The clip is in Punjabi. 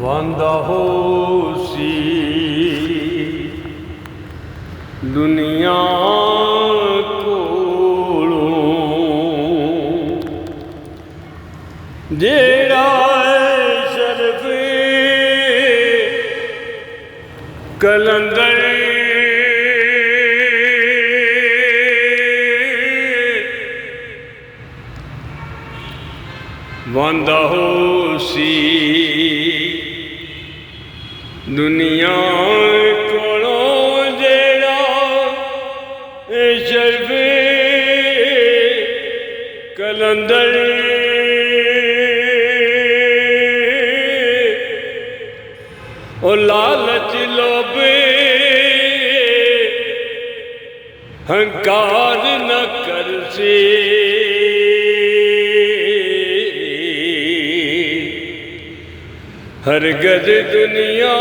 ਵਾਂਦਾ ਹੋਸੀ ਦੁਨੀਆ ਕੋਲੋਂ ਜਿਹੜਾ ਸ਼ਰਫ ਕਲੰਦਰ ਵਾਂਦਾ ਹੋਸੀ ਦੁਨੀਆ ਕੋਲੋਂ ਜਿਹੜਾ ਸ਼ਰਫ ਕਲੰਦਰ ਉਹ ਲਾਲਚ ਲੋਭੇ ਹੰਕਾਰ ਨ ਕਰਸੀ हरगज दुनिया